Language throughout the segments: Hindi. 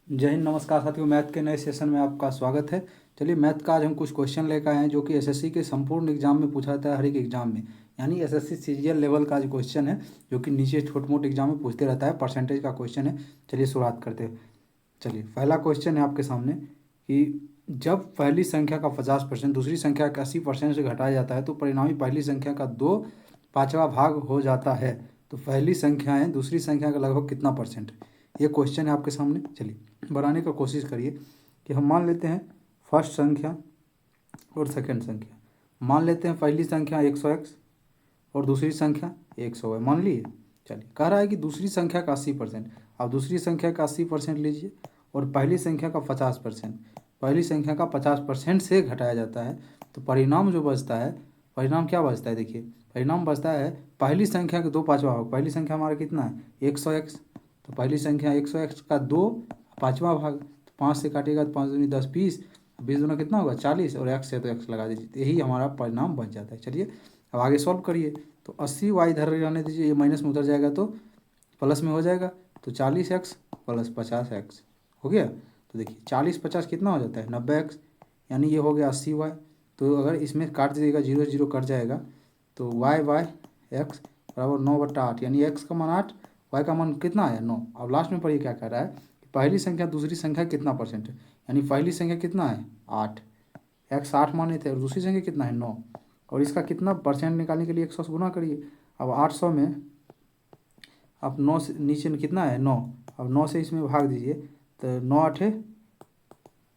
जय हिंद, नमस्कार साथियों। मैथ के नए सेशन में आपका स्वागत है। चलिए, मैथ का आज हम कुछ क्वेश्चन लेकर आए हैं जो कि एसएससी के संपूर्ण एग्जाम में पूछा जाता है, हर एक एग्जाम में। यानी एसएससी सीजीएल लेवल का जो क्वेश्चन है, जो कि नीचे छोटे मोटे एग्जाम में पूछते रहता है, परसेंटेज का क्वेश्चन है। चलिए शुरुआत करते हैं। चलिए, पहला क्वेश्चन है आपके सामने कि जब पहली संख्या का 50% दूसरी संख्या का 80% से घटाया जाता है तो परिणामी पहली संख्या का 2/5 भाग हो जाता है। तो पहली संख्या है दूसरी संख्या का लगभग कितना परसेंट है, ये क्वेश्चन है आपके सामने। चलिए बनाने का कोशिश करिए कि हम मान लेते हैं फर्स्ट संख्या और सेकंड संख्या। मान लेते हैं पहली संख्या 100x और दूसरी संख्या 100 है, मान लिए। चलिए, कह रहा है कि दूसरी संख्या का 80%। अब दूसरी संख्या का 80% लीजिए और पहली संख्या का 50%। पहली संख्या का 50% से घटाया जाता है तो परिणाम जो बचता है, परिणाम क्या बचता है, देखिए परिणाम बचता है पहली संख्या के 2/5 भाग। पहली संख्या हमारा कितना है 100x, तो पहली संख्या 100x का 2/5 भाग। तो 5 से काटिएगा तो 5 दूनी 10, 20, 20 दूना कितना होगा 40, और x है तो x लगा दीजिए, तो यही हमारा परिणाम बच जाता है। चलिए अब आगे सॉल्व करिए। तो 80y इधर रहने दीजिए, ये माइनस में उतर जाएगा तो प्लस में हो जाएगा। तो 40x प्लस 50x हो गया। तो देखिए 40 50 कितना हो जाता है 90x, यानी ये हो गया 80y। तो अगर इसमें काट दीजिएगा, 0 0 कट जाएगा, तो y/x बराबर 9/8, यानी x का मान 8, y का मान कितना है 9। अब लास्ट में पढ़िए क्या कह रहा है कि पहली संख्या दूसरी संख्या कितना परसेंट है, यानी पहली संख्या कितना है 8, x 8 माने थे, और दूसरी संख्या कितना है 9, और इसका कितना परसेंट निकालने के लिए 100 से गुना करिए। अब 800 में अब 9 से नीचे में कितना है 9, अब 9 से इसमें भाग दीजिए तो 9 8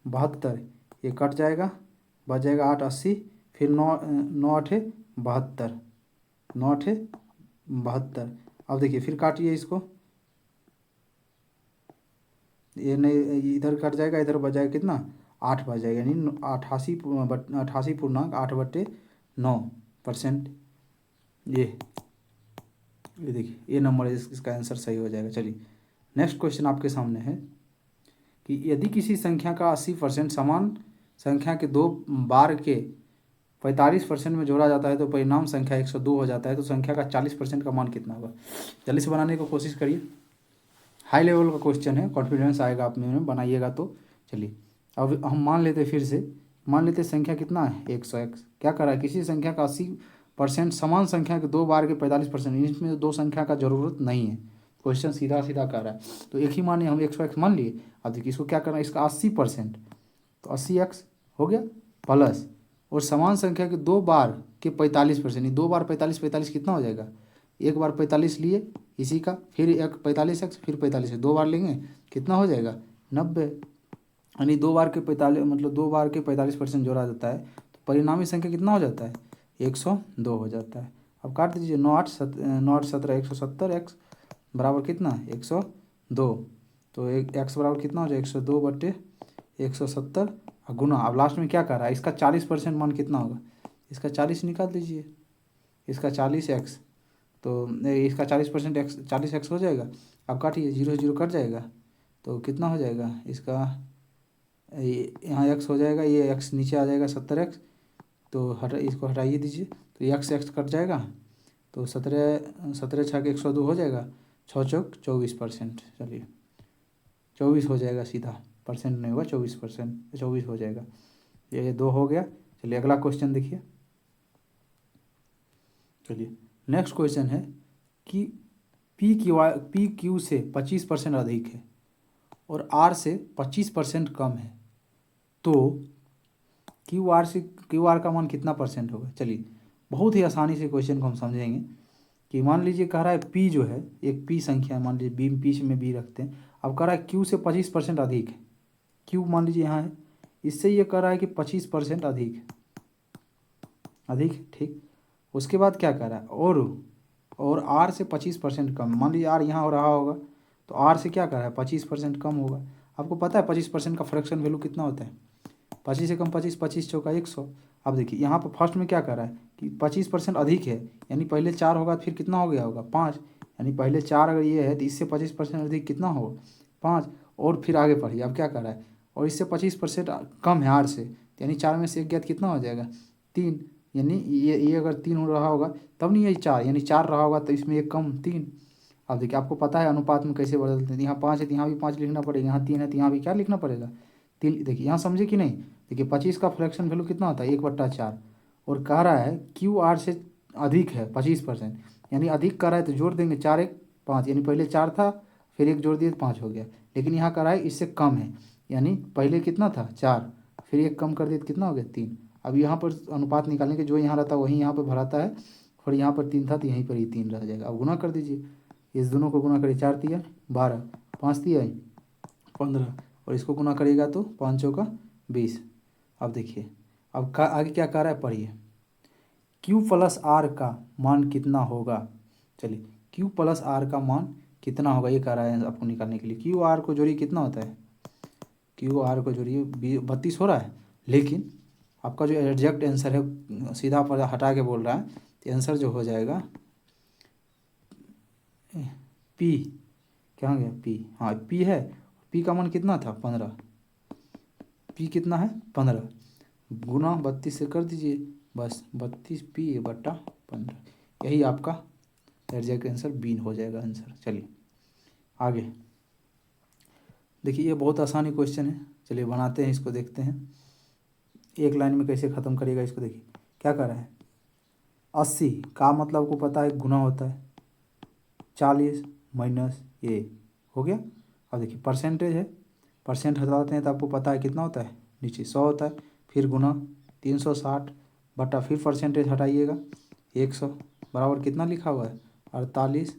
72, ये कट जाएगा, बच जाएगा 8 80, फिर 9 9 8 72, 9 8 72। अब देखिए फिर काटिए इसको, ये नहीं इधर कट जाएगा, इधर बच जाएगा कितना 8 बच जाएगा, यानी 88.9%। ये देखिए ये नंबर है, इसका आंसर सही हो जाएगा। चलिए नेक्स्ट क्वेश्चन आपके सामने है कि यदि किसी संख्या का 80% समान संख्या के 2 बार के 45% में जोड़ा जाता है तो परिणाम संख्या 102 हो जाता है, तो संख्या का 40% का मान कितना होगा। जल्दी से बनाने की कोशिश करिए, हाई लेवल का क्वेश्चन है, कॉन्फिडेंस आएगा आप में बनाइएगा तो। चलिए अब हम मान लेते फिर से, मान लेते संख्या कितना है 100x। क्या कर रहा है, किसी संख्या का 80% समान संख्या के 2 बार के 45%, इसमें 2 संख्या का जरूरत नहीं है। क्वेश्चन सीधा सीधा कर रहा है, तो एक ही माने हम 100x मान लिए। अब देखिए इसको क्या करना है, इसका 80%, तो 80x हो गया प्लस, और समान संख्या के 2 बार के 45%, 2 बार 45 45 कितना हो जाएगा, एक बार 45 लिए इसी का, फिर एक 45x, फिर 45 2 बार लेंगे कितना हो जाएगा 90, यानी 2 बार के 45 मतलब 2 बार के 45% जोड़ा जाता है तो परिणामी संख्या कितना हो जाता है 102 हो जाता है। अब काट दीजिए 9 8 17 170x बराबर कितना 102, तो एक x बराबर कितना हो जाए 102/170 गुना। अब लास्ट में क्या कर रहा है, इसका 40% मान कितना होगा, इसका 40 निकाल दीजिए, इसका 40x, तो इसका 40% x 40x हो जाएगा। अब काटिए 0 0 कट जाएगा, तो कितना हो जाएगा इसका, यहाँ x हो जाएगा, ये x नीचे आ जाएगा 70x, तो इसको हटाइए दीजिए, तो x x कट जाएगा, तो 17 17 छः 102 हो जाएगा, 6 चौक 24%। चलिए 24 हो जाएगा सीधा, परसेंट नहीं होगा, 24%, 24 हो जाएगा। ये 2 हो गया। चलिए अगला क्वेश्चन देखिए। चलिए नेक्स्ट क्वेश्चन है कि पी क्यू से 25% अधिक है और आर से 25% कम है, तो क्यू आर का मान कितना परसेंट होगा। चलिए बहुत ही आसानी से क्वेश्चन को हम समझेंगे कि मान लीजिए कह रहा है पी जो है एक पी संख्या है, मान लीजिए बी बीच में बी रखते हैं। अब कह रहा है क्यू से 25% अधिक है, क्यू मान लीजिए यहाँ है, इससे ये कह रहा है कि 25% अधिक है, अधिक ठीक। उसके बाद क्या कह रहा है, और आर से 25% कम, मान लीजिए आर यहाँ हो रहा होगा, तो आर से क्या कर रहा है 25% कम होगा। आपको पता है 25% का फ्रैक्शन वैल्यू कितना होता है, 25 से कम 25, 25 चौका 100। अब देखिए यहाँ पर फर्स्ट में क्या कर रहा है कि 25% अधिक है, यानी पहले 4 होगा फिर कितना हो गया होगा 5, यानी पहले 4 अगर ये है तो इससे 25% अधिक कितना होगा 5, और फिर आगे पढ़िए अब क्या कर रहा है, और इससे 25% कम है आर से, यानी 4 में से 1 गया तो कितना हो जाएगा 3, यानी ये अगर 3 हो रहा होगा तब नहीं, यही 4, यानी 4 रहा होगा तो इसमें 1 कम 3। अब देखिए आपको पता है अनुपात में कैसे बदलते हैं, यहाँ 5 है तो यहाँ भी 5 लिखना पड़ेगा, यहाँ 3 है तो यहाँ भी क्या लिखना पड़ेगा, 3। देखिए यहाँ समझे कि नहीं। देखिए 25 का फ्रैक्शन वैल्यू कितना होता है, 1/4। और कह रहा है QR से अधिक है 25%, यानी अधिक कह रहा है तो जोड़ देंगे, 4 1 5, यानी पहले 4 था फिर 1 जोड़ दिए तो 5 हो गया। लेकिन यहाँ कह रहा है इससे कम है, यानी पहले कितना था 4, फिर 1 कम कर दिए तो कितना हो गया 3। अब यहाँ पर अनुपात निकालने के जो यहाँ रहता है वही यहाँ पर भराता है, और यहाँ पर 3 था तो यहीं पर ही 3 रह जाएगा। अब गुना कर दीजिए, इस दोनों को गुना करिए, 4 तिया 12, 5 तिया 15, और इसको गुना करिएगा तो 5 चौका 20। अब देखिए अब का आगे क्या कह रहा है पढ़िए, Q+R का मान कितना होगा। चलिए Q+R का मान कितना होगा ये कह रहा है आपको निकालने के लिए। QR को जोड़िए, कितना होता है, QR को जोड़िए 32 हो रहा है, लेकिन आपका जो एग्जैक्ट आंसर है सीधा पर हटा के बोल रहा है, तो आंसर जो हो जाएगा P, क्या हो गया P, हाँ P है। P का मान कितना था 15, P कितना है 15, गुना 32 से कर दीजिए, बस 32P/15, यही आपका एग्जैक्ट आंसर बी हो जाएगा आंसर। चलिए आगे देखिए, ये बहुत आसानी क्वेश्चन है, चलिए बनाते हैं इसको, देखते हैं एक लाइन में कैसे ख़त्म करिएगा इसको। देखिए क्या कर रहा है, 80 का मतलब आपको पता है गुना होता है 40 माइनस ये हो गया। अब देखिए परसेंटेज है, परसेंट हटाते हैं तो आपको पता है कितना होता है, नीचे 100 होता है, फिर गुना 360 बटा फिर परसेंटेज हटाइएगा 100 बराबर कितना लिखा हुआ है 48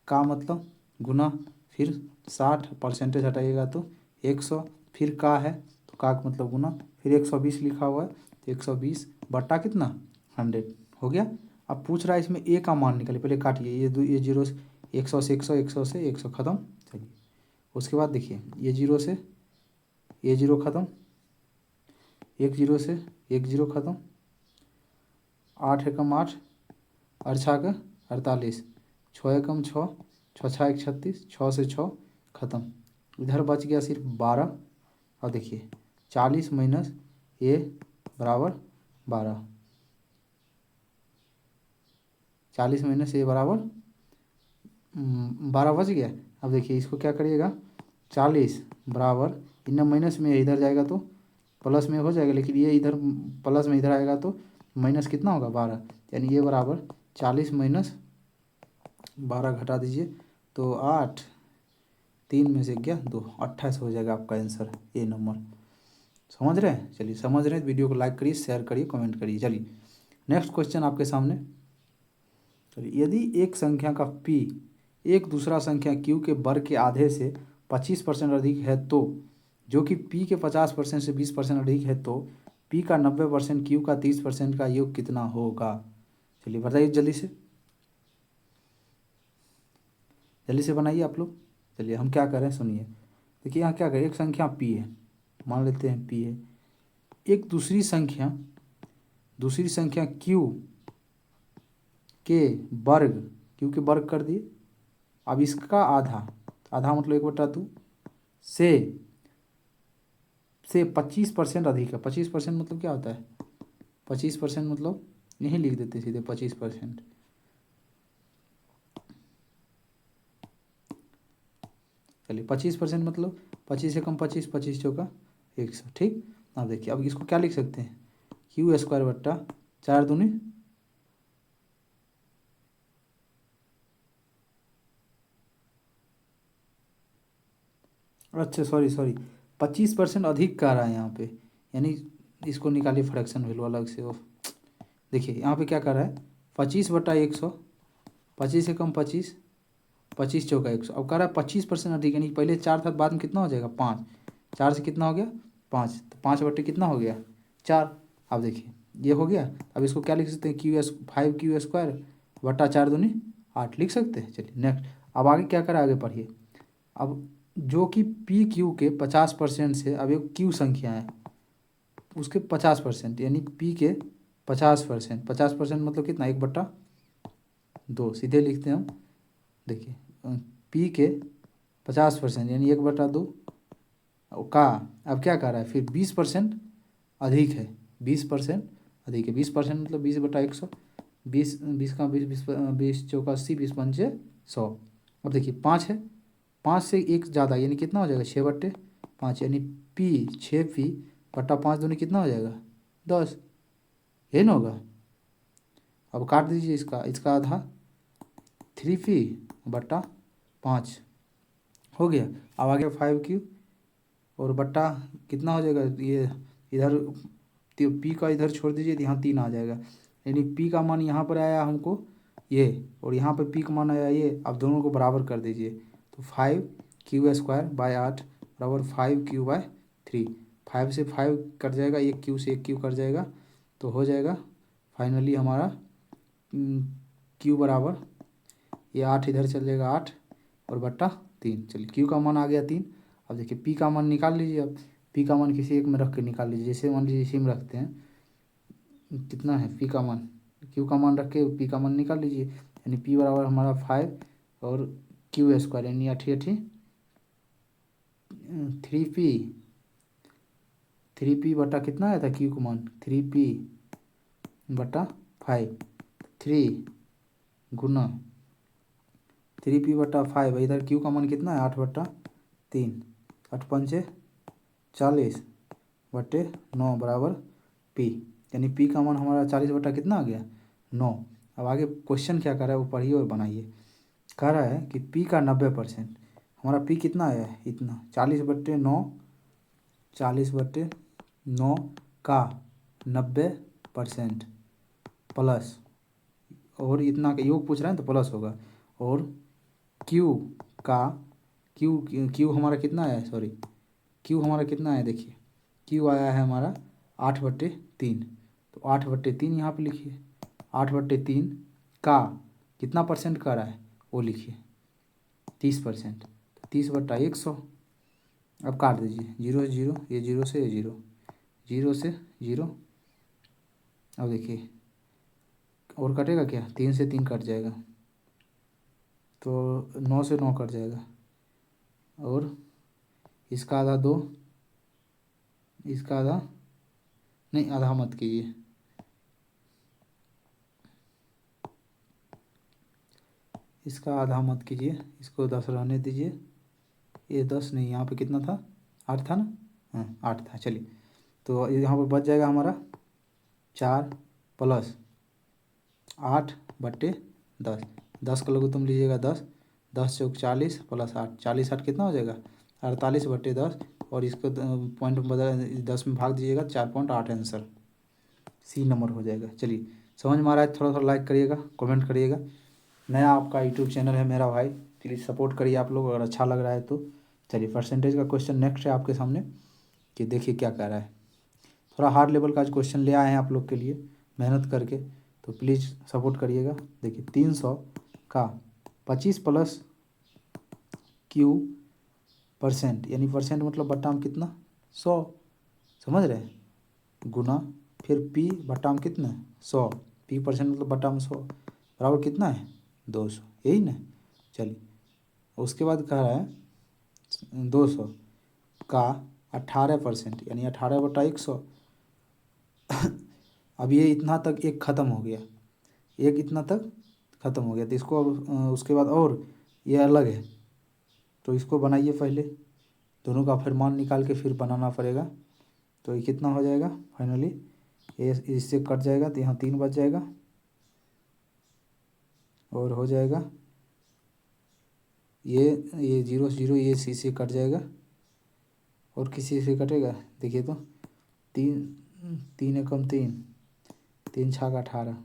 का मतलब गुना फिर 60 परसेंटेज हटाइएगा तो 100, फिर का है तो का मतलब गुना फिर 120 लिखा हुआ है तो 120 बटा कितना 100 हो गया। अब पूछ रहा है इसमें ए का मान निकालिए, पहले काटिए ये जीरो से 100 से 100, 100 से 100 ख़त्म। चलिए उसके बाद देखिए ये जीरो से ये जीरो ख़त्म, एक जीरो से एक जीरो ख़त्म, 8 एकम 8, 8 छः 48, 6 एकम 6, 6 6 36, 6 से 6 ख़त्म। इधर बच गया सिर्फ 12। और देखिए 40 माइनस ए बराबर 12, 40 माइनस ए बराबर 12 बच गया। अब देखिए इसको क्या करिएगा, 40 बराबर इतना माइनस में इधर जाएगा तो प्लस में हो जाएगा, लेकिन ये इधर प्लस में इधर आएगा तो माइनस कितना होगा 12, यानी ये बराबर 40 माइनस 12 घटा दीजिए तो 8, 3 में से गया 2, 28 हो जाएगा आपका आंसर ए नंबर। समझ रहे हैं, चलिए समझ रहे हैं, वीडियो को लाइक करिए, शेयर करिए, कमेंट करिए। चलिए नेक्स्ट क्वेश्चन आपके सामने। चलिए यदि एक संख्या का p एक दूसरा संख्या q के वर्ग के आधे से 25% अधिक है तो, जो कि p के 50% से 20% अधिक है तो p का 90% q का 30% का योग कितना होगा। चलिए बताइए जल्दी से बनाइए आप लोग। चलिए हम क्या करें सुनिए, देखिए यहाँ क्या करें, एक संख्या p है, मान लेते हैं p है, एक दूसरी संख्या q के वर्ग, q के वर्ग कर दिए। अब इसका आधा, आधा मतलब 1/2 से 25% अधिक है। 25% मतलब क्या होता है, 25% मतलब यहीं लिख देते सीधे 25%। चलिए 25% मतलब 25 से कम 25, 25 चौका 100, ठीक। अब देखिए अब इसको क्या लिख सकते हैं, Q² बट्टा 4 दूनी, अच्छा सॉरी 25% अधिक कह रहा है यहाँ पे, यानी इसको निकालिए फ्रैक्शन वैल्यू अलग से। देखिए यहाँ पे क्या कर रहा है, 25/100, 25 से कम 25, 25 चौका 100। अब कह रहा है 25% अधिक, यानी पहले 4 था, बाद में कितना हो जाएगा 5, 4 से कितना हो गया 5, तो 5 बटे कितना हो गया 4। अब देखिए ये हो गया। अब इसको क्या लिख सकते हैं,5Q² बटा 4 दूनी 8 लिख सकते हैं। चलिए नेक्स्ट, अब आगे क्या करें, आगे पढ़िए। अब जो कि PQ के 50% से, अब एक Q संख्या है उसके 50%, यानी P के 50%, 50% मतलब कितना 1/2, सीधे लिखते हैं हम। देखिए P के 50% यानी 1/2 का, अब क्या कर रहा है फिर 20% अधिक है, 20% अधिक है, 20% मतलब 20/100, 20 20 का 20 20 20 चौका 80, 20 पंचे 100, अब देखिए 5 है, 5 से एक ज़्यादा यानी कितना हो जाएगा 6/5 यानी पी 6p बटा 5 दूनी कितना हो जाएगा 10, यही ना होगा। अब काट दीजिए इसका, इसका आधा 3p/5 हो गया। अब आ गया 5q और बट्टा कितना हो जाएगा ये इधर, तो पी का इधर छोड़ दीजिए तो यहाँ 3 आ जाएगा, यानी पी का मान यहाँ पर आया हमको ये, और यहाँ पर पी का मान आया ये। अब दोनों को बराबर कर दीजिए तो 5q²/8 बराबर 5q/3। 5 से 5 कट जाएगा, एक क्यू से एक क्यू कट जाएगा, तो हो जाएगा फाइनली हमारा क्यू बराबर ये 8 इधर चल जाएगा 8 और बट्टा 3। चलिए क्यू का मान आ गया 3। अब देखिए पी का मान निकाल लीजिए। अब पी का मान किसी एक में रख के निकाल लीजिए, जैसे मान लीजिए इसी में रखते हैं, कितना है पी का मान, क्यू का मान रख के पी का मान निकाल लीजिए, यानी पी बराबर हमारा 5 और q² यानी 3p, 3p बटा कितना आया था क्यू का मान 3p/5, 3 गुना 3p/5, इधर क्यू का मान कितना है 8/3, 8×5 40/9 बराबर पी, यानी पी का मान हमारा 40 बटा कितना आ गया 9। अब आगे क्वेश्चन क्या कर रहा है वो पढ़िए और बनाइए। कह रहा है कि पी का 90%, हमारा पी कितना आया है इतना 40/9, 40/9 का 90% प्लस, और इतना का योग पूछ रहे हैं तो प्लस होगा, और क्यू का क्यू हमारा कितना आया है, सॉरी क्यू हमारा कितना है, देखिए क्यू आया है हमारा 8/3, तो 8/3 यहाँ पे लिखिए, 8/3 का कितना परसेंट का रहा है वो लिखिए 30%, 30/100। अब काट दीजिए, 0 से 0, ये 0 से, ये 0, 0 से 0। अब देखिए और कटेगा क्या, 3 से 3 कट जाएगा, तो 9 से 9 कट जाएगा, और इसका आधा 2, इसका आधा नहीं, आधा मत कीजिए, इसका आधा मत कीजिए, इसको 10 रहने दीजिए, ये 10 नहीं, यहाँ पे कितना था 8 था ना, हाँ 8 था। चलिए तो यहाँ पर बच जाएगा हमारा 4 + 8/10, 10 का लघुत्तम लीजिएगा 10, 10 चौक 40 + 8, 40 8 कितना हो जाएगा 48/10, और इसको पॉइंट बदल 10 में भाग दीजिएगा 4.8 आंसर सी नंबर हो जाएगा। चलिए समझ में आ रहा है, थोड़ा थोड़ा लाइक करिएगा, कमेंट करिएगा। नया आपका यूट्यूब चैनल है मेरा भाई, प्लीज़ सपोर्ट करिए आप लोग, अगर अच्छा लग रहा है तो। चलिए परसेंटेज का क्वेश्चन नेक्स्ट है आपके सामने, कि देखिए क्या कह रहा है। थोड़ा हार्ड लेवल का आज क्वेश्चन ले आए हैं आप लोग के लिए मेहनत करके, तो प्लीज़ सपोर्ट करिएगा। देखिए 300 का 25 + q% यानी परसेंट मतलब बट्टा में कितना 100, समझ रहे हैं, गुना फिर p/में कितना 100, p% मतलब बट्टा में 100 बराबर कितना है 200, यही ना। चलिए उसके बाद कह रहा है 200 का 18% यानी 18/100। अब ये इतना तक एक ख़त्म हो गया, एक इतना तक ख़त्म हो गया, तो इसको अब उसके बाद और ये अलग है, तो इसको बनाइए पहले, दोनों का फिर मान निकाल के फिर बनाना पड़ेगा। तो ये कितना हो जाएगा फाइनली, ये इससे कट जाएगा तो यहाँ 3 बच जाएगा, और हो जाएगा ये 0 से 0, ये सी से कट जाएगा, और किसी से कटेगा देखिए तो 3 एकम 3, 3 छाक 18,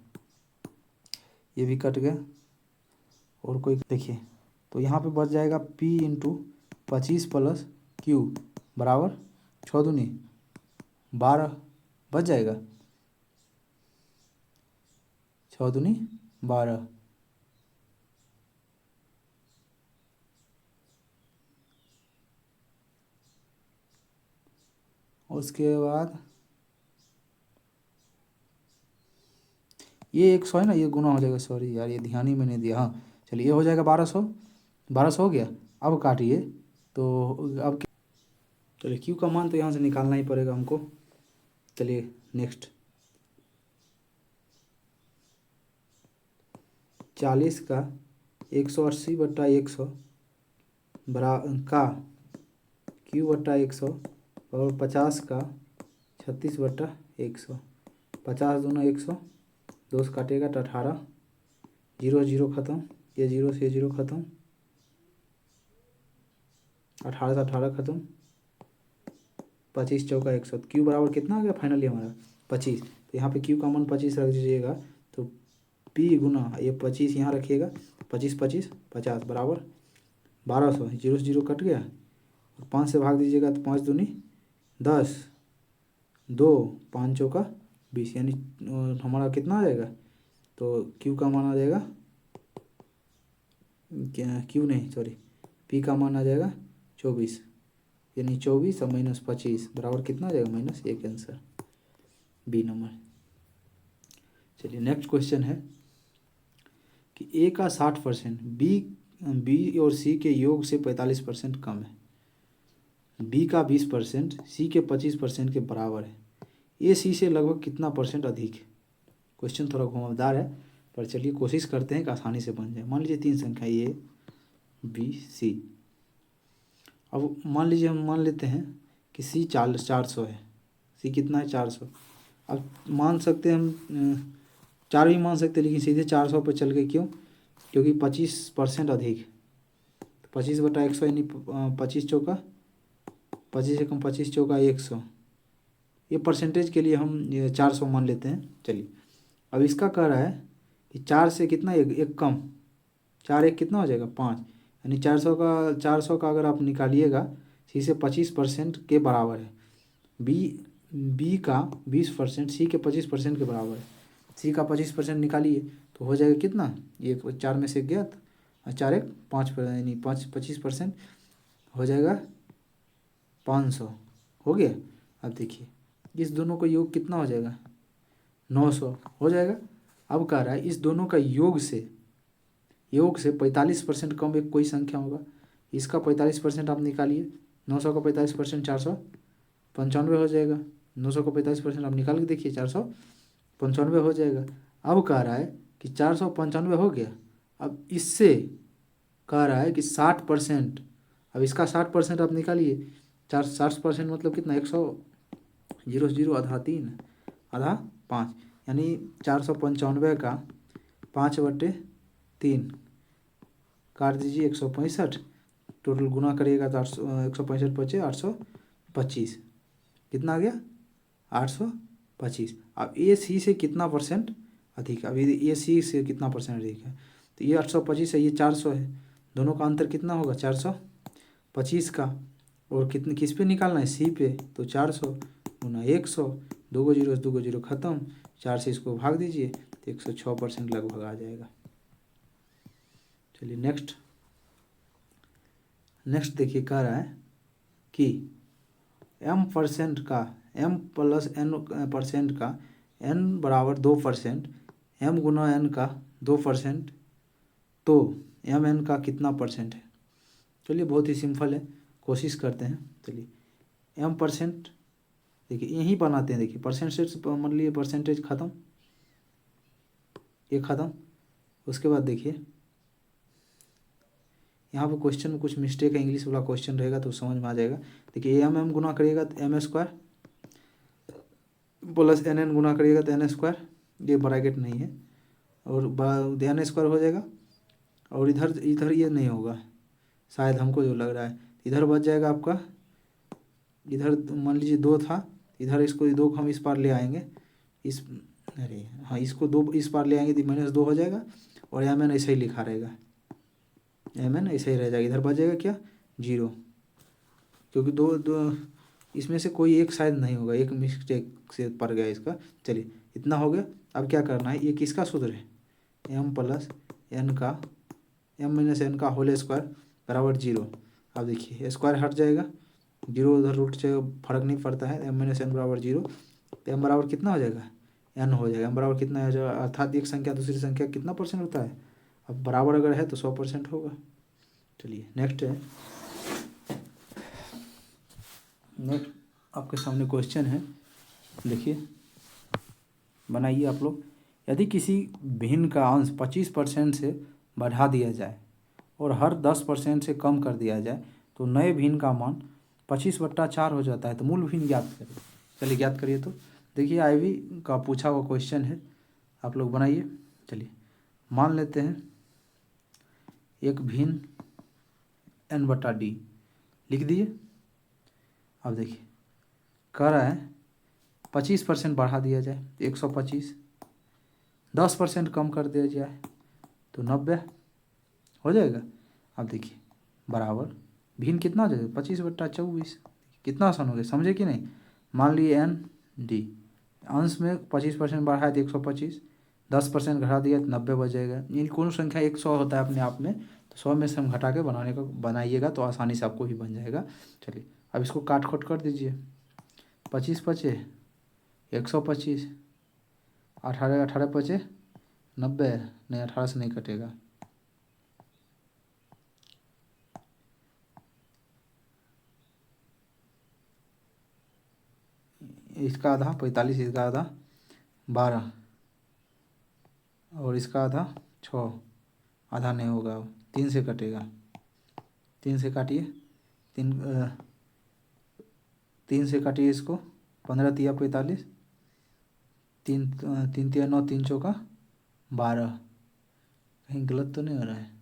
ये भी कट गया, और कोई देखिए तो यहाँ पे बच जाएगा p × 25 + q बराबर 6 दूनी 12 बच जाएगा, 6 दूनी 12। उसके बाद ये 100 है ना, ये गुना हो जाएगा, सॉरी यार ये ध्यान ही में नहीं दिया, हाँ चलिए ये हो जाएगा 1200, 1200 हो गया। अब काटिए तो अब चलिए क्यू का मान तो यहाँ से निकालना ही पड़ेगा हमको। चलिए नेक्स्ट 40 का 180/100 का Q/100 और 50 का 36/100। 50 दूना 100, 2 से काटेगा तो 18, 0 0 ख़त्म, ये 0 से 0 ख़त्म, 18 से 18 ख़त्म, 25 चौका 100। Q बराबर कितना आ गया फाइनली हमारा 25। तो यहाँ पे Q का मान 25 रख दीजिएगा, तो P गुना ये 25 यहाँ रखिएगा, 25 25 50 बराबर 1200। 0 से 0 कट गया, 5 से भाग दीजिएगा तो 5 दूनी 10, 2 5 चौका 20, यानी हमारा कितना आ जाएगा, तो Q का मान आ जाएगा, क्या Q नहीं सॉरी, P का मान आ जाएगा 24, यानी 24 और -25 बराबर कितना आ जाएगा -1 आंसर बी नंबर। चलिए नेक्स्ट क्वेश्चन है कि ए का 60% बी और सी के योग से 45% कम है, बी का 20% सी के 25% के बराबर है, ए सी से लगभग कितना % अधिक है। क्वेश्चन थोड़ा घुमावदार है, पर चलिए कोशिश करते हैं कि आसानी से बन जाए। मान लीजिए 3 संख्या ए बी सी। अब मान लीजिए हम मान लेते हैं कि सी 400 है, सी कितना है 400। अब मान सकते हैं हम 4 भी मान सकते हैं, लेकिन सीधे 400 पर चल गए, क्यों, क्योंकि 25% अधिक, 25/100 यानी 25 चौका 25 से कम 25 चौका 100। ये परसेंटेज के लिए हम ये 400 मान लेते हैं। चलिए अब इसका कह रहा है कि 4 से कितना एक कम, 4 1 कितना हो जाएगा 5, यानी 400 का अगर आप निकालिएगा सी से 25% के बराबर है। बी का 20% सी के 25% के बराबर है। सी का 25% निकालिए तो हो जाएगा कितना, ये 4 में से गया तो 4 1 5, यानी 25% हो जाएगा 500 हो गया। अब देखिए इस दोनों का योग कितना हो जाएगा 900 हो जाएगा। अब कह रहा है इस दोनों का योग से 45% कम एक कोई संख्या होगा, इसका 45% आप निकालिए। 900 का 45% 495 हो जाएगा। 900 का 45% आप निकाल के देखिए 495 हो जाएगा। अब कह रहा है कि 495 हो गया। अब इससे कह रहा है कि 60%, अब इसका 60% आप निकालिए। 60% मतलब कितना 100, 0 0 आधा 3 आधा 5, यानी 495 का 5/3 काट दीजिए 165, टोटल गुना करिएगा तो 165 बचे 825, कितना आ गया 825। अब ए सी से कितना % अधिक, अब ये सी से कितना % अधिक है, तो ये 825 है, ये 400 है, दोनों का अंतर कितना होगा 425 का, और कितने किस पे निकालना है सी पे, तो 400 गुना 100, 2 को 0 2 को 0 ख़त्म, 4 से इसको भाग दीजिए तो 106% लगभग आ जाएगा। चलिए नेक्स्ट देखिए कह रहा है कि m% का m + n% का n बराबर 2%, m गुना n का 2%, तो mn का कितना % है। चलिए बहुत ही सिंपल है, कोशिश करते हैं। चलिए m%, देखिए यहीं बनाते हैं, देखिए परसेंटेज मान लीजिए परसेंटेज ख़त्म, ये ख़त्म। उसके बाद देखिए यहाँ पर क्वेश्चन में कुछ मिस्टेक है, इंग्लिश वाला क्वेश्चन रहेगा तो समझ में आ जाएगा। देखिए m गुना करिएगा तो m² प्लस n गुना करिएगा तो n², ये ब्रैकेट नहीं है, और n² हो जाएगा, और इधर ये नहीं होगा शायद, हमको जो लग रहा है। इधर बच जाएगा आपका, इधर मान लीजिए 2 था, इधर इसको 2 को हम इस पार ले आएंगे, अरे हाँ इसको 2 इस पार ले आएंगे तो -2 हो जाएगा, और mn ऐसे ही लिखा रहेगा, mn ऐसे ही रह जाएगा। इधर बच जाएगा क्या 0, क्योंकि दो इसमें से कोई एक शायद नहीं होगा, एक मिस्टेक से पड़ गया इसका। चलिए इतना हो गया। अब क्या करना है, ये किसका सूत्र है, m + n का m - n का होल स्क्वायर बराबर 0। अब देखिए स्क्वायर हट जाएगा, 0 उधर रूट से फर्क नहीं पड़ता है, m - n बराबर 0, तो m बराबर कितना हो जाएगा n हो जाएगा। m बराबर कितना हो जाएगा, अर्थात एक संख्या दूसरी संख्या कितना % होता है, अब बराबर अगर है तो 100% होगा। चलिए नेक्स्ट आपके सामने क्वेश्चन है, देखिए बनाइए आप लोग। यदि किसी भिन्न का अंश 25% से बढ़ा दिया जाए और हर 10% से कम कर दिया जाए तो नए भिन्न का मान 25/4 हो जाता है। तो मूल भिन्न ज्ञात करें। चलिए ज्ञात करिए। तो देखिए आईवी का पूछा हुआ क्वेश्चन है, आप लोग बनाइए। चलिए मान लेते हैं एक भिन्न n/d लिख दिए। अब देखिए कह रहा है 25% बढ़ा दिया जाए 125, 10% कम कर दिया जाए तो 90 हो जाएगा। अब देखिए बराबर भिन्न कितना हो जाएगा 25/24। कितना आसान हो गया, समझे कि नहीं। मान लिए n/d अंश में 25% बढ़ाया तो 125, 10% घटा दिया तो 90 बच जाएगा। इन कौन संख्या 100 होता है अपने आप में, तो 100 में से हम घटा के बनाइएगा तो आसानी से आपको ही बन जाएगा। चलिए अब इसको काट खोट कर दीजिए। 25 पचे 125, 18 18 पचे 90, नहीं 18 से नहीं कटेगा। इसका आधा 45, इसका आधा 12 और इसका आधा 6, आधा नहीं होगा। अब 3 से कटेगा, 3 से काटिए। 3 3 से काटिए इसको। 15 तिया 45, 3 3 तिया 9, 3 चौका 12। कहीं गलत तो नहीं हो रहा है।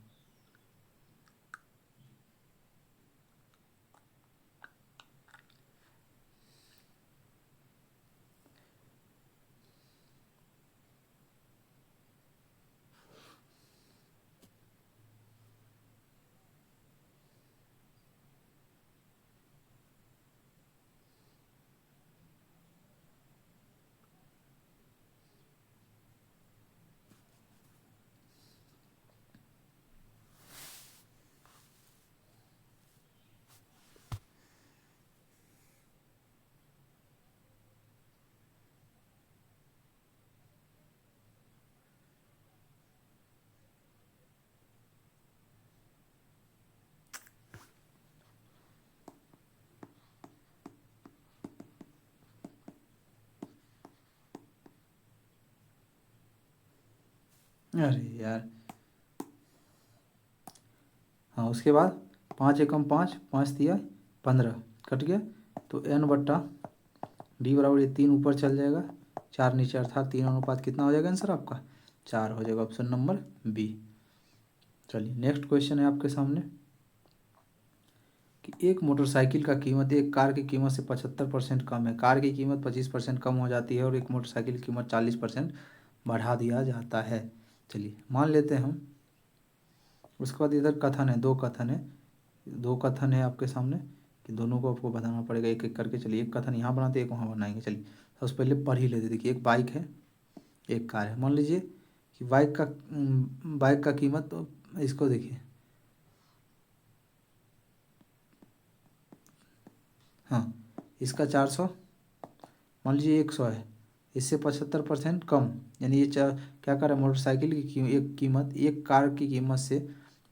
अरे यार, हाँ उसके बाद 5 एकम 5, 5 तिया 15 कट गया। तो n/d बराबर ये 3 ऊपर चल जाएगा, 4 नीचे, अर्थात 3 अनुपात कितना हो जाएगा आंसर आपका 4 हो जाएगा। Option number b. चलिए नेक्स्ट क्वेश्चन है आपके सामने कि एक मोटरसाइकिल का कीमत एक कार की कीमत से 75% कम है। कार की कीमत 25% कम हो जाती है और एक मोटरसाइकिल की कीमत 40% बढ़ा दिया जाता है। चलिए मान लेते हैं हम। उसके बाद इधर कथन है, 2 कथन है, 2 कथन है आपके सामने कि दोनों को आपको बताना पड़ेगा एक एक करके। चलिए एक कथन यहाँ बनाते, एक वहाँ बनाएंगे। चलिए सबसे पहले पढ़ ही लेते। देखिए एक बाइक है, एक कार है। मान लीजिए कि बाइक का कीमत, तो इसको देखिए, हाँ इसका 400, मान लीजिए 100 है, इससे 75% कम, यानी ये क्या कर रहा है, मोटरसाइकिल की एक कीमत एक कार की कीमत से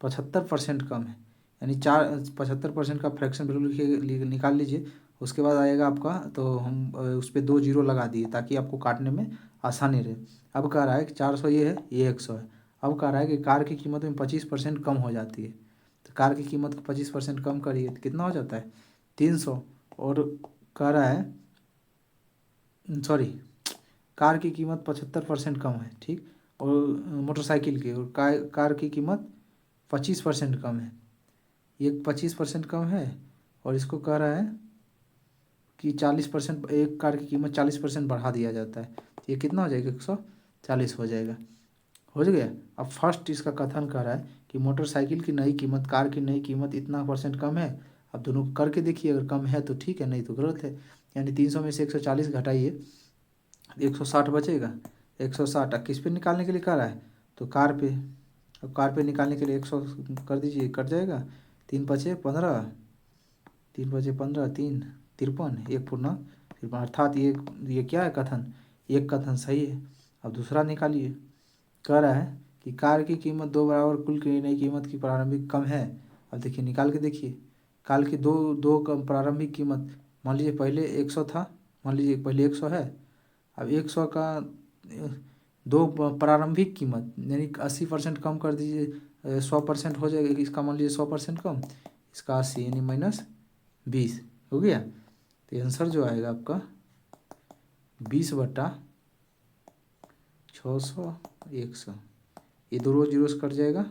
75% कम है। यानी 75% का फ्रैक्शन बिल्कुल निकाल लीजिए। उसके बाद आएगा आपका, तो हम उस पर 2 जीरो लगा दिए ताकि आपको काटने में आसानी रहे। अब कह रहा है कि 400 ये है, ये 100 है। अब कह रहा है कि कार की कीमत में 25% कम हो जाती है। तो कार की कीमत को 25% कम करिए तो कितना हो जाता है 300। और कह रहा है, सॉरी, कार की कीमत 75% कम है, ठीक, और मोटरसाइकिल की, और कार की कीमत 25% कम है। ये 25% कम है और इसको कह रहा है कि 40%, एक कार की कीमत 40% बढ़ा दिया जाता है। तो ये कितना हो जाएगा 140 हो जाएगा। हो गया। अब फर्स्ट इसका कथन कर रहा है कि मोटरसाइकिल की नई कीमत कार की नई कीमत इतना % कम है। अब दोनों को करके देखिए, अगर कम है तो ठीक है, नहीं तो गलत है। यानी 300 में से 140 घटाइए, 160 बचेगा। 160 किस पे निकालने के लिए कह रहा है, तो कार पे। अब कार पे निकालने के लिए 100 कर दीजिए, कट जाएगा। 3 पचे 15, 3 पचे 15, 3 53, 1 पूर्णा 53, अर्थात ये क्या है कथन, एक कथन सही है। अब दूसरा निकालिए। कह रहा है कि कार की कीमत 2 बराबर कुल की नई कीमत की प्रारंभिक कम है। अब देखिए निकाल के देखिए, कार की दो दो कम प्रारंभिक कीमत, मान लीजिए पहले 100 था, मान लीजिए पहले 100 है। अब 100 का 2 प्रारंभिक कीमत, यानी 80% कम कर दीजिए, 100% हो जाएगा, इसका मान लीजिए 100% कम, इसका 80 यानी -20 हो गया। तो आंसर जो आएगा आपका 20/600 100, ये दो जीरो से कट जाएगा,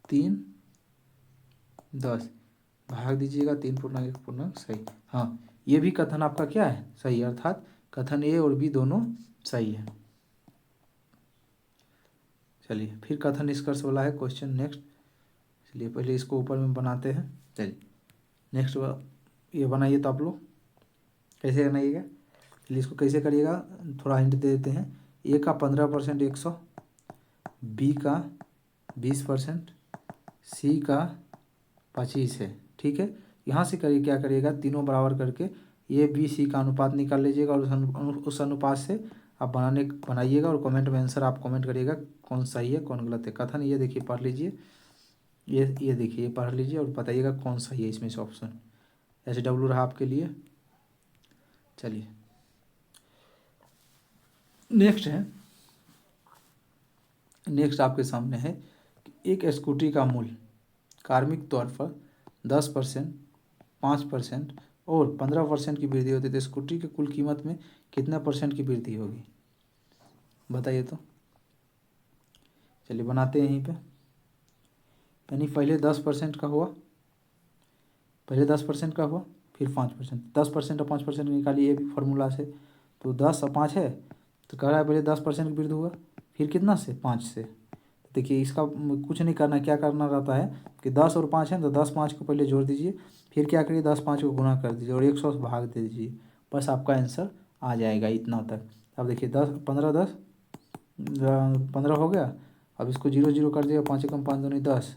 3 10 भाग दीजिएगा, 3 पूर्णांक 1 पूर्णांक सही। हाँ, ये भी कथन आपका क्या है, सही, अर्थात कथन ए और बी दोनों सही है। चलिए फिर कथन निष्कर्ष वाला है क्वेश्चन नेक्स्ट। चलिए पहले इसको ऊपर में बनाते हैं। चलिए नेक्स्ट ये बनाइए, तो आप लोग कैसे बनाइएगा, चलिए इसको कैसे करिएगा थोड़ा हिंट दे देते हैं। ए का 15% 100, बी का 20%, सी का 25 है, ठीक है। यहाँ से करिए क्या करिएगा, तीनों बराबर करके ए बी सी का अनुपात निकाल लीजिएगा और उस अनुपात से आप बनाइएगा और कमेंट में आंसर आप कमेंट करिएगा कौन सही है कौन गलत है। कथन ये देखिए पढ़ लीजिए, ये देखिए ये पढ़ लीजिए और बताइएगा कौन सही है इसमें से ऑप्शन। SW रहा आपके लिए। चलिए नेक्स्ट आपके सामने है कि एक स्कूटी का मूल्य कार्मिक तौर पर 10%, 5% और 15% की वृद्धि होती है, तो स्कूटी की कुल कीमत में कितना % की वृद्धि होगी, बताइए तो। चलिए बनाते हैं यहीं पे, यानी पहले 10% का हुआ, फिर 5%, 10% और 5% निकालिए, ये भी फार्मूला से। तो 10 और 5 है, तो कह रहा है पहले 10% की वृद्धि हुआ, फिर कितना से 5 से। देखिए इसका कुछ नहीं करना, क्या करना रहता है कि 10 और 5 है तो 10 5 को पहले जोड़ दीजिए, फिर क्या करिए 10 5 को गुणा कर दीजिए और 100 से भाग दे दीजिए, बस आपका आंसर आ जाएगा इतना तक। अब देखिए 15 हो गया, अब इसको 0 0 कर दिया, 5 एकम 5 दूनी 10,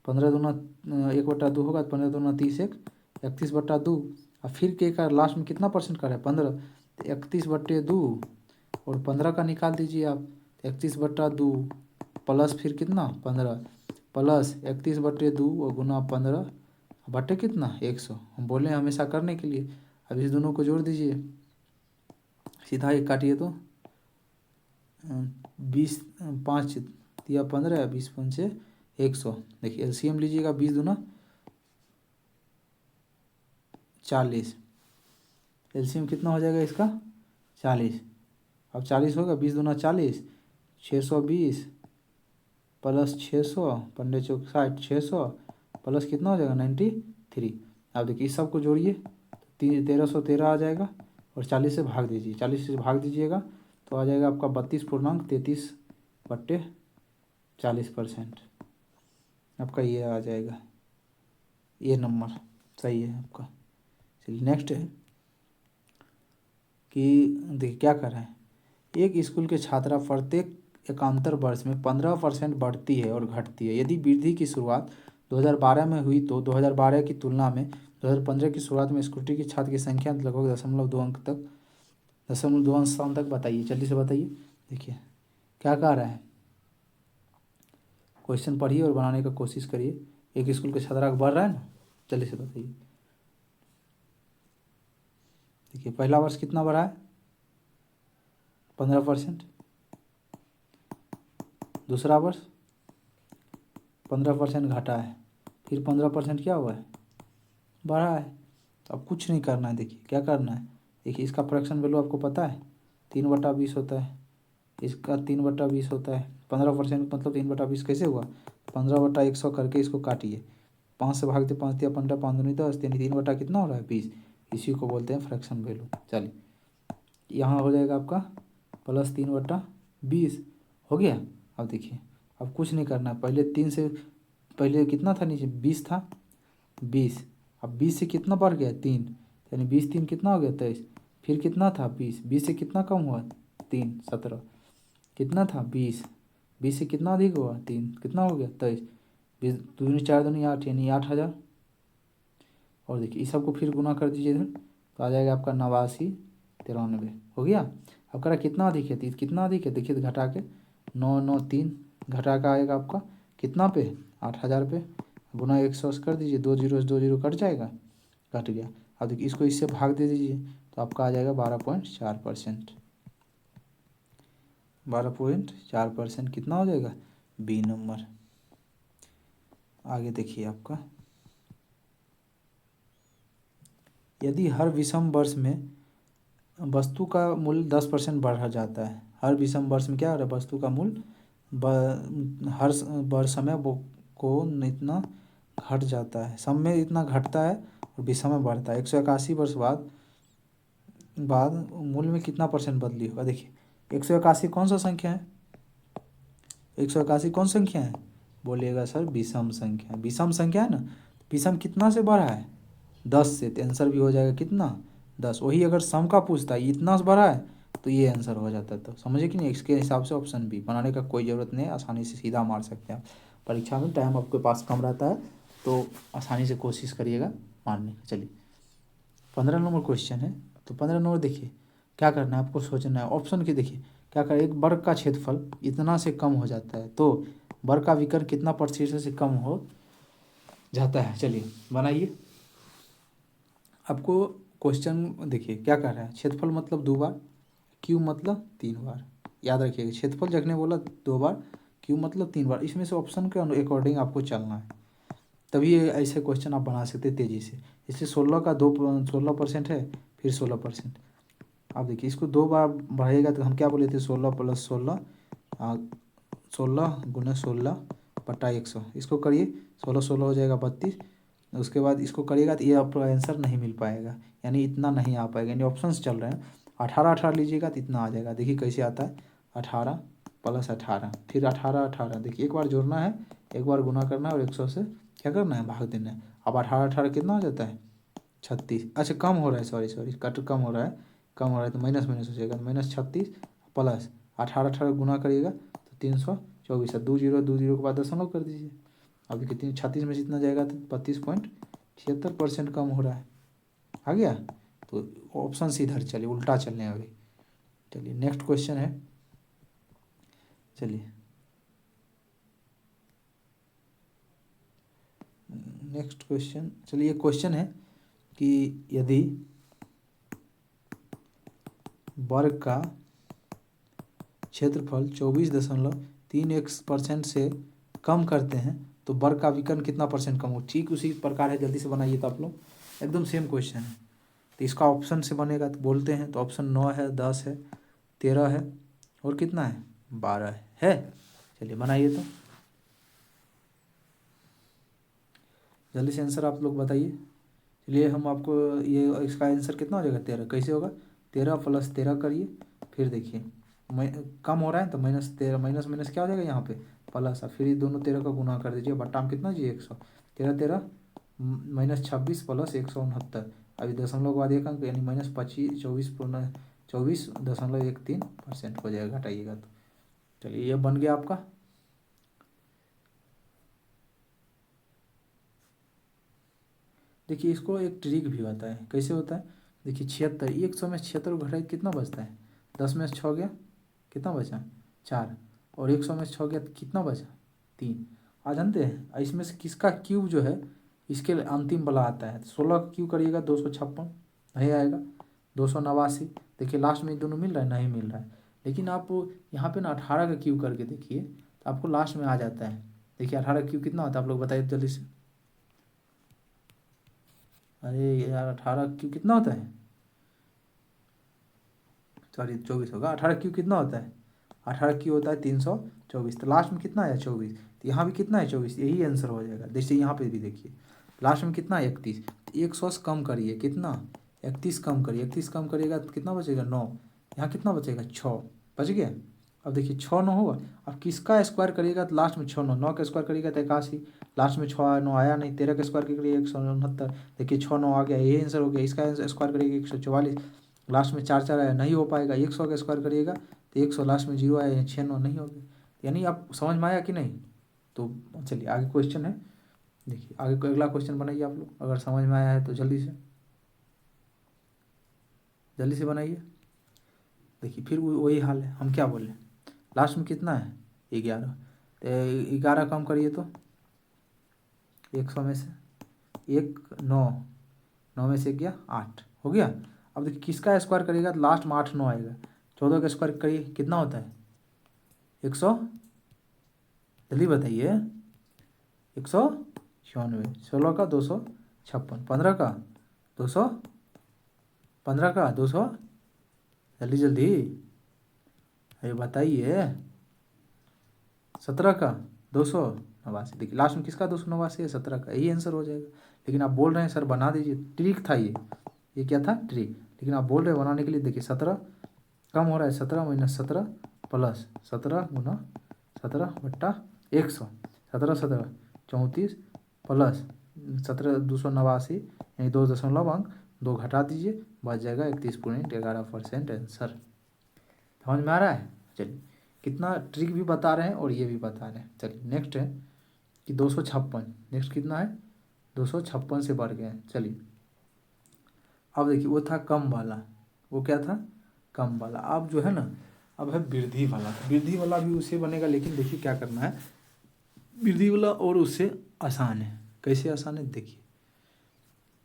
15 दूना 1/2 होगा, 15 दूना 30 1 31/2, और फिर के का लास्ट में कितना % का है 15, तो 31/2 और 15 का निकाल दीजिए आप, 31/2 प्लस फिर कितना 15 प्लस 31/2 और गुना 15 बटे कितना 100, हम बोले हमेशा करने के लिए। अब इस दोनों को जोड़ दीजिए, सीधा एक काटिए तो 20 5 दिया 15, 20 पंचे 100। देखिए LCM लीजिएगा, 20 दूना 40, LCM कितना हो जाएगा इसका 40। अब 40 होगा, 20 दूना 40, 620 प्लस 600 पंडे चौक 60, 600 प्लस कितना हो जाएगा 93। अब देखिए इस सब को जोड़िए, 1313 आ जाएगा और 40 से भाग दीजिए, 40 से भाग दीजिएगा तो आ जाएगा आपका 32.33/40%, आपका ये आ जाएगा, ये नंबर सही है आपका। चलिए नेक्स्ट है कि देखिए क्या कर रहे हैं, एक स्कूल के छात्रा प्रत्येक एकांतर वर्ष में 15% बढ़ती है और घटती है। यदि वृद्धि की शुरुआत 2012 में हुई तो 2012 की तुलना में 2015 की शुरुआत में स्कूटी के छात्र की संख्या लगभग 0.2 स्थान तक बताइए। जल्दी से बताइए। देखिए क्या कह रहा है, क्वेश्चन पढ़िए और बनाने का कोशिश करिए। एक स्कूल के छात्रा बढ़ रहा है ना, जल्दी से बताइए। देखिए पहला वर्ष कितना बढ़ा है 15%, दूसरा वर्ष 15% घटा है, फिर 15% क्या हुआ है बढ़ा है। तो अब कुछ नहीं करना है, देखिए क्या करना है, देखिए इसका फ्रैक्शन वैल्यू आपको पता है 3/20 होता है, इसका 3/20 होता है, 15% मतलब 3/20 कैसे हुआ 15/100 करके इसको काटिए, 5 से भाग दे 5 दिया 15, 5 दूनी 10, यानी 3 बटा कितना हो रहा है 20, इसी को बोलते हैं फ्रैक्शन वैल्यू। चलिए यहाँ हो जाएगा आपका प्लस 3/20 हो गया। अब देखिए अब कुछ नहीं करना, पहले 3 से पहले कितना था नीचे 20 था, 20, अब 20 से कितना बढ़ गया 3, यानी 20 3 कितना हो गया 23, फिर कितना था 20, 20 से कितना कम हुआ 3 17, कितना था 20, 20 से कितना अधिक हुआ 3, कितना हो गया 23, 20 दूनी 4 दूनी 8 यानी 8000। और देखिए इस सबको फिर गुना कर दीजिए इधर, तो आ जाएगा आपका 89 93 हो गया। अब कह रहा कितना अधिक है 30, कितना अधिक है देखिए, तो घटा के 993 घटा का आएगा आपका कितना पे 8000 पे, गुना 100 से कर दीजिए, 2 जीरो से 2 जीरो कट जाएगा, कट गया। अब देखिए इसको इससे भाग दे दीजिए तो आपका आ जाएगा 12.4%, 12.4% कितना हो जाएगा बी नंबर। आगे देखिए आपका, यदि हर विषम वर्ष में वस्तु का मूल्य 10% बढ़ जाता है, हर विषम वर्ष में क्या हो रहा है, वस्तु का मूल्य हर वर्ष में वो को इतना घट जाता है, सम में इतना घटता है और विषम में बढ़ता है। 181 वर्ष बाद मूल्य में कितना परसेंट बदली होगा। देखिए 181 कौन सा संख्या है, 181 कौन संख्या है, बोलिएगा सर विषम संख्या, विषम संख्या है ना। विषम कितना से बढ़ा है, 10 से, तो आंसर भी हो जाएगा कितना, 10। वही अगर सम का पूछता है इतना से बढ़ा है तो ये आंसर हो जाता है। तो समझे कि नहीं, इसके हिसाब से ऑप्शन बी बनाने का कोई ज़रूरत नहीं है, आसानी से सीधा मार सकते हैं आप। परीक्षा में टाइम आपके पास कम रहता है तो आसानी से कोशिश करिएगा मारने की। चलिए 15 नंबर क्वेश्चन है। तो 15 नंबर देखिए क्या करना है आपको, सोचना है ऑप्शन के। देखिए क्या करें, एक वर्ग का क्षेत्रफल इतना से कम हो जाता है तो वर्ग का विकर्ण कितना प्रतिशत से कम हो जाता है। चलिए बनाइए। आपको क्वेश्चन देखिए क्या कर रहा है, क्षेत्रफल मतलब 2 बार, क्यू मतलब 3 बार, याद रखिएगा। क्षेत्रफल जगने बोला 2 बार, क्यू मतलब 3 बार, इसमें से ऑप्शन के अकॉर्डिंग आपको चलना है, तभी ऐसे क्वेश्चन आप बना सकते हैं तेज़ी से। इससे 16 का 16% है, फिर 16%। आप देखिए इसको 2 बार बढ़ेगा तो हम क्या बोले थे, 16 + 16, 16 × 16 बटा 100। इसको करिए, 16 16 हो जाएगा 32। उसके बाद इसको करिएगा तो ये आपका आंसर नहीं मिल पाएगा, यानी इतना नहीं आ पाएगा, यानी ऑप्शंस चल रहे हैं। 18 18 लीजिएगा तो इतना आ जाएगा। देखिए कैसे आता है, 18 + 18, फिर 18 18। देखिए एक बार जोड़ना है, एक बार गुना करना है और 100 से क्या करना है, भाग देना है। अब 18 18 कितना हो जाता है, 36। अच्छा कम हो रहा है, सॉरी कट कम हो रहा है, कम हो रहा है तो माइनस माइनस हो जाएगा, -36 + 18 18 गुना करिएगा तो 324 है। 2 0 2 0 के बाद दशमलव कर दीजिए। अब देखिए 36 में जितना जाएगा तो 32.76% कम हो रहा है, आ गया। तो ऑप्शन से इधर चलिए, उल्टा चलने अभी। चलिए नेक्स्ट क्वेश्चन है। चलिए नेक्स्ट क्वेश्चन, चलिए ये क्वेश्चन है कि यदि वर्ग का क्षेत्रफल 24.31% से कम करते हैं तो वर्ग का विकर्ण कितना परसेंट कम हो। ठीक उसी प्रकार है, जल्दी से बनाइए तो आप लोग, एकदम सेम क्वेश्चन है। तो इसका ऑप्शन से बनेगा तो बोलते हैं, तो ऑप्शन 9 है, 10 है, 13 है और कितना है, 12 है। चलिए बनाइए तो, जल्दी से आंसर आप लोग बताइए। चलिए हम आपको ये, इसका आंसर कितना हो जाएगा, 13। कैसे होगा, 13 + 13 करिए, फिर देखिए कम हो रहा है तो -13, माइनस माइनस क्या हो जाएगा यहाँ पे, प्लस। फिर ये दोनों 13 का गुना कर दीजिए, बट्टा में कितना जी 100, 13 13 -26 + 169। अभी दशमलव के बाद एक अंक, यानी -25 24.13% हो जाएगा, घटाइएगा तो। चलिए ये बन गया आपका। देखिए इसको एक ट्रिक भी होता है, कैसे होता है, देखिए 76, 100 में 76 को घटाए कितना बचता है, 10 में से 6 गया, कितना बचा, 4, और 100 में से 6 गया तो कितना बचा, 3। आज जानते हैं इसमें से किसका क्यूब जो है इसके अंतिम वाला आता है, 16 का क्यूब करिएगा 256 नहीं आएगा, 289। देखिए लास्ट में दोनों मिल रहा है, नहीं मिल रहा है। लेकिन आप यहाँ पे ना 18 का क्यूब करके देखिए तो आपको लास्ट में आ जाता है। देखिए 18 क्यूब कितना होता है, आप लोग बताइए जल्दी से। अरे यार 18 क्यू कितना होता है, सॉरी 24 होगा। 18 क्यू कितना होता है, 18 क्यू होता है 324। तो लास्ट में कितना है, 24। तो यहाँ भी कितना है, 24, यही आंसर हो जाएगा। जैसे यहाँ पे भी देखिए लास्ट में कितना है, 31। तो 100 से कम करिए, कितना, 31 कम करिए, 31 कम करिएगा तो कितना बचेगा, 9। यहाँ कितना बचेगा, 6 बच गया। अब देखिए 6 9 होगा, अब किसका स्क्वायर करिएगा तो लास्ट में 6 9, 9 का स्क्वायर करिएगा तो 81, लास्ट में 6 9 आया नहीं, 13 का स्क्वायर करिए 169। देखिए 6 9 आ गया, यही आंसर हो गया। इसका स्क्वायर करिएगा 144, लास्ट में 4 4 आया, नहीं हो पाएगा। 100 का स्क्वायर करिएगा तो 100, लास्ट में 0 आया, 6 9 नहीं हो गया। यानी आप समझ में आया कि नहीं। तो चलिए आगे क्वेश्चन है, देखिए आगे अगला क्वेश्चन बनाइए आप लोग, अगर समझ में आया है तो जल्दी से बनाइए। देखिए फिर वही हाल है, हम क्या बोले, लास्ट में कितना है, 11। तो 11 कम करिए तो 100 में से 1 9, 9 में से 1 गया 8, हो गया। अब देखिए किसका स्क्वायर करिएगा तो लास्ट में 8 9 आएगा। 14 का स्क्वायर करिए कितना होता है, 100, जल्दी बताइए। 196, 16 का 256, 15 का 200, 15 का 200, जल्दी जल्दी अरे बताइए, 17 का 289। देखिए लास्ट में किसका 289 है, 17 का, यही आंसर हो जाएगा। लेकिन आप बोल रहे हैं सर बना दीजिए, ट्रिक था ये क्या था, ट्रिक। लेकिन आप बोल रहे हैं बनाने के लिए, देखिए 17 कम हो रहा है, 17 माइनस 17 प्लस 17 गुना 17 बट्टा 100, 17 17 34 प्लस 17 289, यानी 2 दशमलव 2 घटा दीजिए, बच जाएगा 31.11% आंसर। समझ में आ रहा है। चलिए कितना ट्रिक भी बता रहे हैं और ये भी बता रहे हैं। चलिए नेक्स्ट है कि 256, नेक्स्ट कितना है, 256 से बढ़ गए हैं। चलिए अब देखिए वो था कम वाला, वो क्या था, कम वाला। अब जो है ना, अब है वृद्धि वाला। वृद्धि वाला भी उससे बनेगा, लेकिन देखिए क्या करना है, वृद्धि वाला और उससे आसान है। कैसे आसान है, देखिए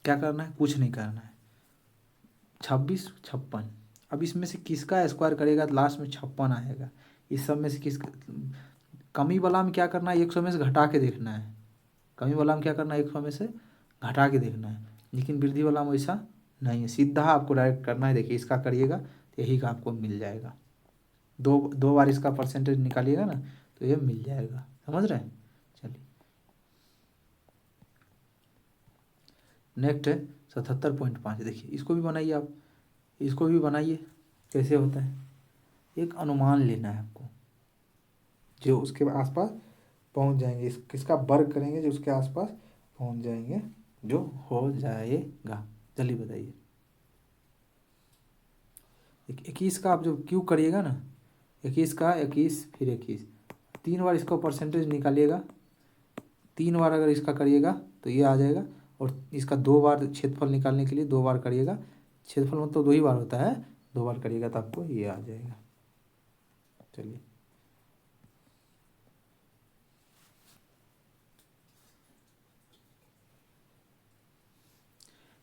क्या करना है, कुछ नहीं करना है, 26 56। अब इसमें से किसका स्क्वायर करेगा तो लास्ट में 56 आएगा। इस सब में से किस, कमी वाला में क्या करना है, 100 में से घटा के देखना है। कमी वाला में क्या करना है, 100 में से घटा के देखना है। लेकिन वृद्धि वाला में वैसा नहीं है, सीधा आपको डायरेक्ट करना है। देखिए इसका करिएगा तो यही का आपको मिल जाएगा। दो बार इसका परसेंटेज निकालिएगा ना तो ये मिल जाएगा। समझ रहे हैं। चलिए नेक्स्ट है 77.5। देखिए इसको भी बनाइए आप, इसको भी बनाइए। कैसे होता है, एक अनुमान लेना है आपको जो उसके आसपास पहुंच जाएंगे, इस किसका वर्ग करेंगे जो उसके आसपास पहुंच जाएंगे, जो हो जाएगा। जल्दी बताइए। 21 का आप जो क्यों करिएगा ना, 21 का 21 फिर 21, 3 बार इसका परसेंटेज निकालिएगा। 3 बार अगर इसका करिएगा तो ये आ जाएगा। और इसका 2 बार क्षेत्रफल निकालने के लिए 2 बार करिएगा। क्षेत्रफल मतलब 2 ही बार होता है, 2 बार करिएगा तो आपको ये आ जाएगा। चलिए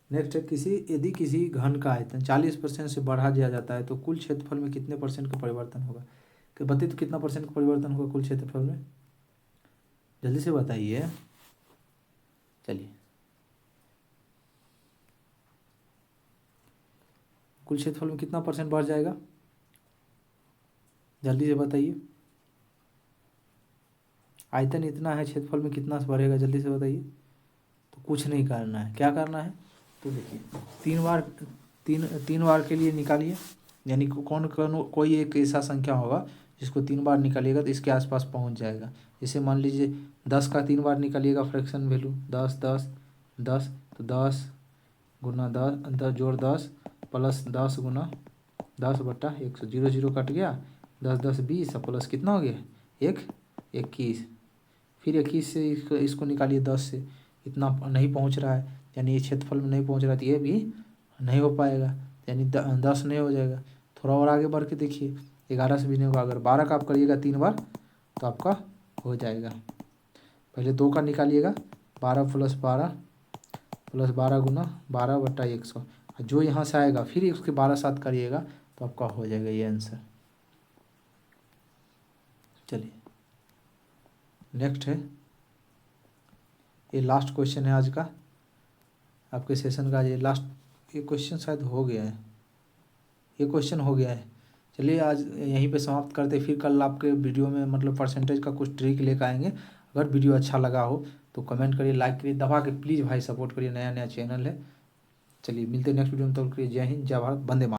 नेक्स्ट है, यदि किसी घन का आयतन 40% से बढ़ा दिया जाता है तो कुल क्षेत्रफल में कितने परसेंट का परिवर्तन होगा। कि बताइए तो कितना परसेंट का परिवर्तन होगा कुल क्षेत्रफल में, जल्दी से बताइए। चलिए कुल क्षेत्रफल में कितना परसेंट बढ़ जाएगा, जल्दी से बताइए। आयतन इतना है, क्षेत्रफल में कितना से बढ़ेगा, जल्दी से बताइए। तो कुछ नहीं करना है, क्या करना है, तो देखिए 3 बार के लिए निकालिए। यानी कोई एक ऐसा संख्या होगा जिसको 3 बार निकालिएगा तो इसके आसपास पहुंच जाएगा। जैसे मान लीजिए 10 का 3 बार निकालिएगा, फ्रैक्शन वैल्यू 10 10 10, तो 10 गुना 10 10 जोड़ 10 प्लस 10 गुना 10 बट्टा 100, 0 0 कट गया, 10 10 20 प्लस कितना हो गया, 21। फिर 21 से इसको निकालिए, 10 से इतना नहीं पहुंच रहा है, यानी ये क्षेत्रफल में नहीं पहुंच रहा है, तो ये भी नहीं हो पाएगा, यानी 10 नहीं हो जाएगा। थोड़ा और आगे बढ़ के देखिए, 11 से भी नहीं होगा। अगर 12 का आप करिएगा 3 बार तो आपका हो जाएगा। पहले 2 का निकालिएगा, 12 प्लस 12 गुना 12 बट्टा 100, जो यहाँ से आएगा फिर उसके 12 साथ करिएगा तो आपका हो जाएगा ये आंसर। चलिए नेक्स्ट है, ये लास्ट क्वेश्चन है आज का, आपके सेशन का ये लास्ट, ये क्वेश्चन शायद हो गया है, ये क्वेश्चन हो गया है। चलिए आज यहीं पे समाप्त करते, फिर कल आपके वीडियो में मतलब परसेंटेज का कुछ ट्रिक लेकर आएंगे। अगर वीडियो अच्छा लगा हो तो कमेंट करिए, लाइक करिए, दबा के प्लीज़ भाई सपोर्ट करिए, नया नया चैनल है। चलिए मिलते हैं नेक्स्ट वीडियो में, तो जय हिंद, जय भारत, वंदे मातरम।